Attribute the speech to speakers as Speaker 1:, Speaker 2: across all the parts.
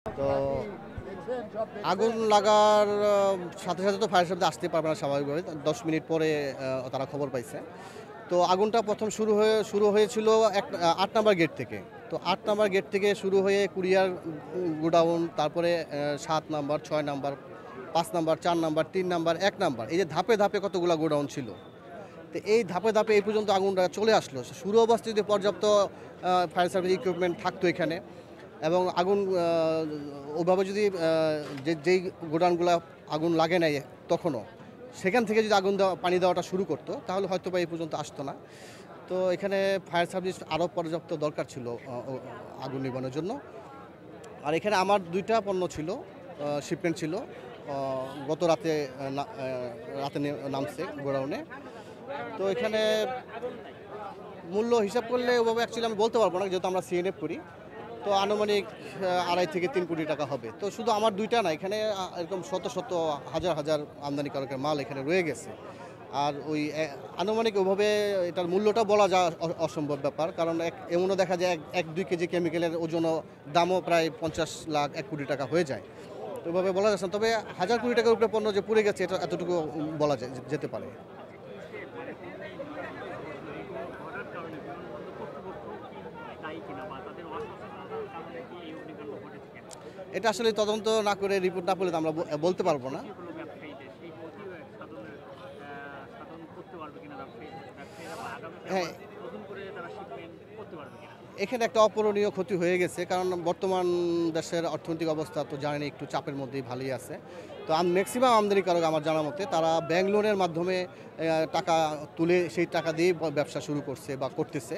Speaker 1: তো আগুন লাগার সাথে সাথে তো ফায়ার সার্ভিস আসতে পারবে না স্বাভাবিকভাবে। ১০ মিনিট পরে তারা খবর পাইছে। তো আগুনটা প্রথম শুরু হয়েছিল ৮ নাম্বার গেট থেকে। তো ৮ নাম্বার গেট থেকে শুরু হয়ে কুরিয়ার গোডাউন, তারপরে ৭ number, ৬ number, ৫ number, ৪ number, ৩ number, ১ number, এই যে ধাপে ধাপে কতগুলো গোডাউন ছিল। তো এই ধাপে ধাপে এই পর্যন্ত আগুনটা চলে আসলো। শুরু অবস্থায় যদি পর্যাপ্ত ফায়ার সার্ভিস ইকুইপমেন্ট থাকতো এখানে, এবং আগুন ওভাবে যদি যেই গোডাউনগুলো আগুন লাগে নাই তখনও, সেখান থেকে যদি পানি দেওয়াটা শুরু করতো, তাহলে হয়তো বা এই পর্যন্ত আসতো না। তো এখানে ফায়ার সার্ভিস আরও পর্যাপ্ত দরকার ছিল আগুন নিবানোর জন্য। আর এখানে আমার ২টা পণ্য ছিল, শিপমেন্ট ছিল, গত রাতে নামছে গোডাউনে। তো এখানে মূল্য হিসাব করলে ওভাবে অ্যাকচুয়ালি আমি বলতে পারবো না, যেহেতু আমরা সিএনএফ করি। তো আনুমানিক ২.৫ থেকে ৩ কোটি টাকা হবে। তো শুধু আমার ২টা না, এখানে এরকম শত শত হাজার হাজার আমদানিকারকের মাল এখানে রয়ে গেছে। আর ওই আনুমানিক ওভাবে এটার মূল্যটা বলা যা অসম্ভব ব্যাপার, কারণ এমনও দেখা যায় ১-২ কেজি কেমিক্যালের ওজনও দামও প্রায় ৫০ লাখ ১ কোটি টাকা হয়ে যায়। তো ওইভাবে বলা যাচ্ছে না, তবে হাজার কোটি টাকার উপরে পণ্য যে পুড়ে গেছে এটা এতটুকু বলা যেতে পারে। এটা আসলে তদন্ত না করে, রিপোর্ট না পেলে তো আমরা বলতে পারবো না। হ্যাঁ, এখানে একটা অপূরণীয় ক্ষতি হয়ে গেছে, কারণ বর্তমান দেশের অর্থনৈতিক অবস্থা তো জানেন একটু চাপের মধ্যেই ভালোই আছে। তো ম্যাক্সিমাম আমদানিকারক আমার জানার মতে তারা ব্যাংক লোনের মাধ্যমে টাকা তুলে সেই টাকা দিয়ে ব্যবসা শুরু করছে বা করতেছে।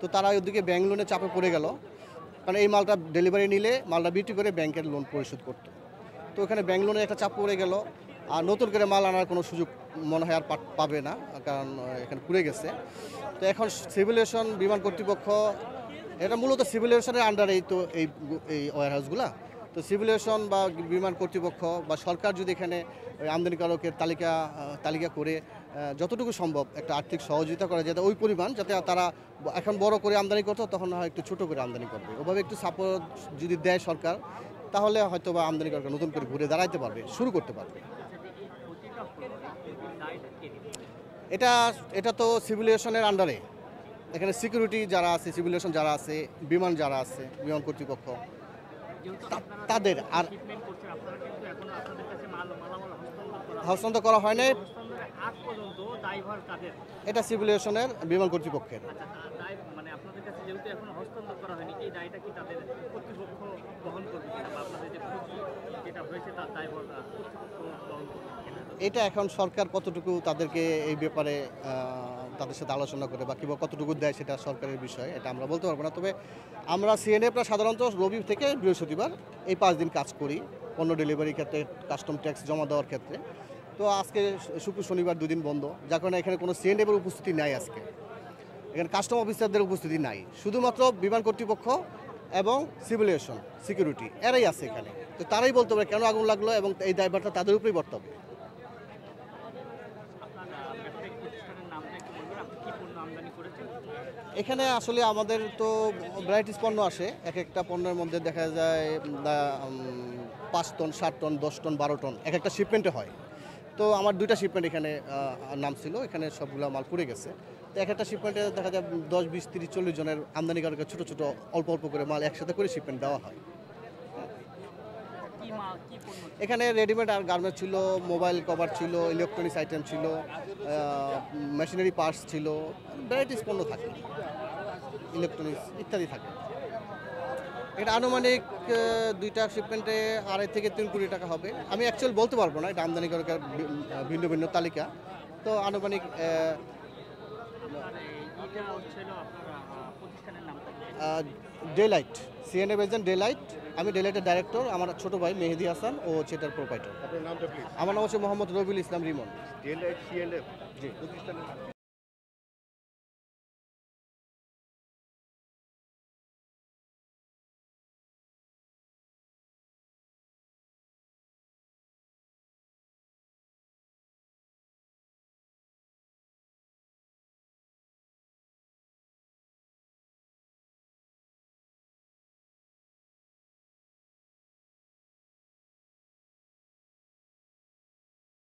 Speaker 1: তো তারা ওদিকে ব্যাংক লোনের চাপে পড়ে গেল, কারণ এই মালটা ডেলিভারি নিলে মালটা বিক্রি করে ব্যাংকের লোন পরিশোধ করতো। তো এখানে ব্যাংক লোনের একটা চাপ পড়ে গেল, আর নতুন করে মাল আনার কোনো সুযোগ মনে হয় আর পাবে না, কারণ এখানে পুড়ে গেছে। তো এখন সিভিলেশন বিমান কর্তৃপক্ষ, এটা মূলত সিভিলেশনের আন্ডারেই তো এই ওয়্যারহাউসগুলা। তো সিভিলেশন বা বিমান কর্তৃপক্ষ বা সরকার যদি এখানে ওই আমদানিকারকের তালিকা করে যতটুকু সম্ভব একটা আর্থিক সহযোগিতা করা যায়, ওই পরিমাণ যাতে তারা এখন বড় করে আমদানি করতো, তখন হয় একটু ছোট করে আমদানি করবে। ওভাবে একটু সাপোর্ট যদি দেয় সরকার, তাহলে হয়তো বা আমদানিকারক নতুন করে ঘুরে দাঁড়াইতে পারবে, শুরু করতে পারবে। এটা এটা তো সিভিলেশনের আন্ডারে। এখানে সিকিউরিটি যারা আছে, সিভিলেশন যারা আছে, বিমান যারা আছে, বিমান কর্তৃপক্ষ তাদের আর হস্তান্তর করা হয় নাই। এটা সিভিলেশনের বিমান কর্তৃপক্ষের। এটা এখন সরকার কতটুকু তাদেরকে এই ব্যাপারে তাদের সাথে আলোচনা করে বা কিংবা কতটুকু দেয় সেটা সরকারের বিষয়, এটা আমরা বলতে পারবো না। তবে আমরা সিএনএফরা সাধারণত রবি থেকে বৃহস্পতিবার এই 5 দিন কাজ করি পণ্য ডেলিভারির ক্ষেত্রে, কাস্টম ট্যাক্স জমা দেওয়ার ক্ষেত্রে। তো আজকে শুক্র শনিবার 2 দিন বন্ধ, যার কারণে এখানে কোনো সিএনএফের উপস্থিতি নাই। আজকে এখানে কাস্টম অফিসারদের উপস্থিতি নাই, শুধুমাত্র বিমান কর্তৃপক্ষ এবং সিভিলেশন সিকিউরিটি এরাই আছে এখানে। তো তারাই বলতে পারে কেন আগুন লাগলো, এবং এই দায়ভারটা তাদের উপরেই বর্তাবে। এখানে আসলে আমাদের তো ভ্যারাইটিস পণ্য আসে, এক একটা পণ্যের মধ্যে দেখা যায় 5 টন, 7 টন, 10 টন, 12 টন এক একটা শিপমেন্টে হয়। তো আমার 2টা শিপমেন্ট এখানে নাম ছিল, এখানে সবগুলো মাল পুড়ে গেছে। তো এক একটা শিপমেন্টে দেখা যায় 10, 20, 30, 40 জনের আমদানিকারকের ছোটো ছোটো অল্প অল্প করে মাল একসাথে করে শিপমেন্ট দেওয়া হয়। এখানে রেডিমেড আর গার্মেন্টস ছিল, মোবাইল কভার ছিল, ইলেকট্রনিক্স আইটেম ছিল, মেশিনারি পার্টস ছিল, ভ্যারাইটিস পণ্য থাকে, ইলেকট্রনিক্স ইত্যাদি থাকে। এটা আনুমানিক 2টা শিপমেন্টে 2.5 থেকে 3 কোটি টাকা হবে। আমি অ্যাকচুয়ালি বলতে পারবো না, এটা আমদানিকারকের ভিন্ন ভিন্ন তালিকা। তো আনুমানিক ডেলাইট, সিএনএফ এজেন্ট ডেলাইট। আমি ডেলাইটের ডাইরেক্টর, আমার ছোট ভাই মেহেদি হাসান ও সেটার প্রোপাইটার। আমার নাম হচ্ছে মোহাম্মদ রবিউল ইসলাম রিমন। ডেলাইট সিএনএফ জি প্রতিষ্ঠানের